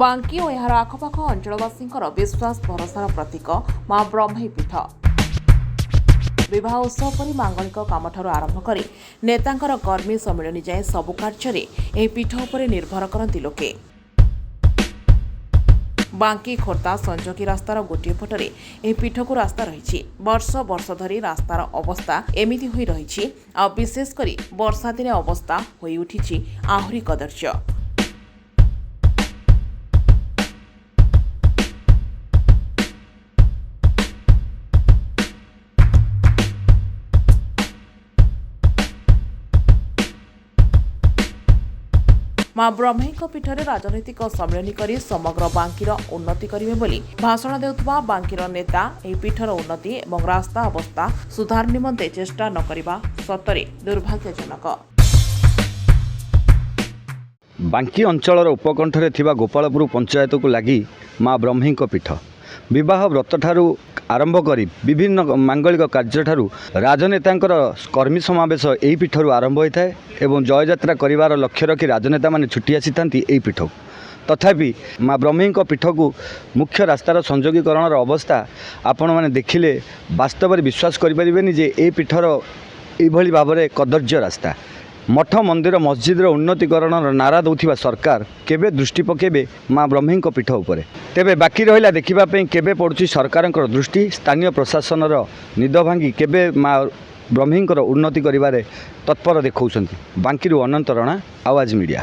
ବାଙ୍କୀ ଓ ଏହାର ଆଖପାଖ ଅଞ୍ଚଳବାସୀଙ୍କର ବିଶ୍ୱାସ ଭରସାର ପ୍ରତୀକ ମା ବ୍ରହ୍ମୀ ପୀଠ। ବିବାହ ଉତ୍ସବ ପରି ମାଙ୍ଗଳିକ କାମଠାରୁ ଆରମ୍ଭ କରି ନେତାଙ୍କର କର୍ମୀ ସମ୍ମିଳନୀ ଯାଏଁ ସବୁ କାର୍ଯ୍ୟରେ ଏହି ପୀଠ ଉପରେ ନିର୍ଭର କରନ୍ତି ଲୋକେ। ବାଙ୍କୀ ଖୋର୍ଦ୍ଧା ସଂଯୋଗୀ ରାସ୍ତାର ଗୋଟିଏ ପଟରେ ଏହି ପୀଠକୁ ରାସ୍ତା ରହିଛି। ବର୍ଷ ବର୍ଷ ଧରି ରାସ୍ତାର ଅବସ୍ଥା ଏମିତି ହୋଇ ରହିଛି। ଆଉ ବିଶେଷ କରି ବର୍ଷା ଦିନେ ଅବସ୍ଥା ହୋଇ ଉଠିଛି ଆହୁରି କଦର୍ଯ୍ୟ। ମା ବ୍ରହ୍ମୀଙ୍କ ପୀଠରେ ରାଜନୈତିକ ସମ୍ମିଳନୀ କରି ସମଗ୍ର ବାଙ୍କୀର ଉନ୍ନତି କରିବେ ବୋଲି ଭାଷଣ ଦେଉଥିବା ବାଙ୍କୀର ନେତା ଏହି ପୀଠର ଉନ୍ନତି ଏବଂ ରାସ୍ତା ଅବସ୍ଥା ସୁଧାର ନିମନ୍ତେ ଚେଷ୍ଟା ନ କରିବା ସତରେ ଦୁର୍ଭାଗ୍ୟଜନକ। ବାଙ୍କୀ ଅଞ୍ଚଳର ଉପକଣ୍ଠରେ ଥିବା ଗୋପାଳପୁର ପଞ୍ଚାୟତକୁ ଲାଗି ମା ବ୍ରହ୍ମୀଙ୍କ ପୀଠ। ବିବାହ ବ୍ରତଠାରୁ ଆରମ୍ଭ କରି ବିଭିନ୍ନ ମାଙ୍ଗଳିକ କାର୍ଯ୍ୟଠାରୁ ରାଜନେତାଙ୍କର କର୍ମୀ ସମାବେଶ ଏହି ପୀଠରୁ ଆରମ୍ଭ ହୋଇଥାଏ ଏବଂ ଜୟଯାତ୍ରା କରିବାର ଲକ୍ଷ୍ୟ ରଖି ରାଜନେତାମାନେ ଛୁଟି ଆସିଥାନ୍ତି ଏହି ପୀଠକୁ। ତଥାପି ମା ବ୍ରହ୍ମୀଙ୍କ ପୀଠକୁ ମୁଖ୍ୟ ରାସ୍ତାର ସଂଯୋଗୀକରଣର ଅବସ୍ଥା ଆପଣମାନେ ଦେଖିଲେ ବାସ୍ତବରେ ବିଶ୍ୱାସ କରିପାରିବେନି ଯେ ଏହି ପୀଠର ଏଇଭଳି ଭାବରେ କଦର୍ଯ୍ୟ ରାସ୍ତା। ମଠ ମନ୍ଦିର ମସଜିଦର ଉନ୍ନତିକରଣର ନାରା ଦେଉଥିବା ସରକାର କେବେ ଦୃଷ୍ଟି ପକାଇବେ ମା ବ୍ରହ୍ମୀଙ୍କ ପୀଠ ଉପରେ? ତେବେ ବାକି ରହିଲା ଦେଖିବା ପାଇଁ କେବେ ପଡ଼ୁଛି ସରକାରଙ୍କର ଦୃଷ୍ଟି। ସ୍ଥାନୀୟ ପ୍ରଶାସନର ନିଦ ଭାଙ୍ଗି କେବେ ମା ବ୍ରହ୍ମୀଙ୍କର ଉନ୍ନତି କରିବାରେ ତତ୍ପର ଦେଖାଉଛନ୍ତି। ବାଙ୍କୀରୁ ଅନନ୍ତ ରଣା, ଆୱାଜ ମିଡ଼ିଆ।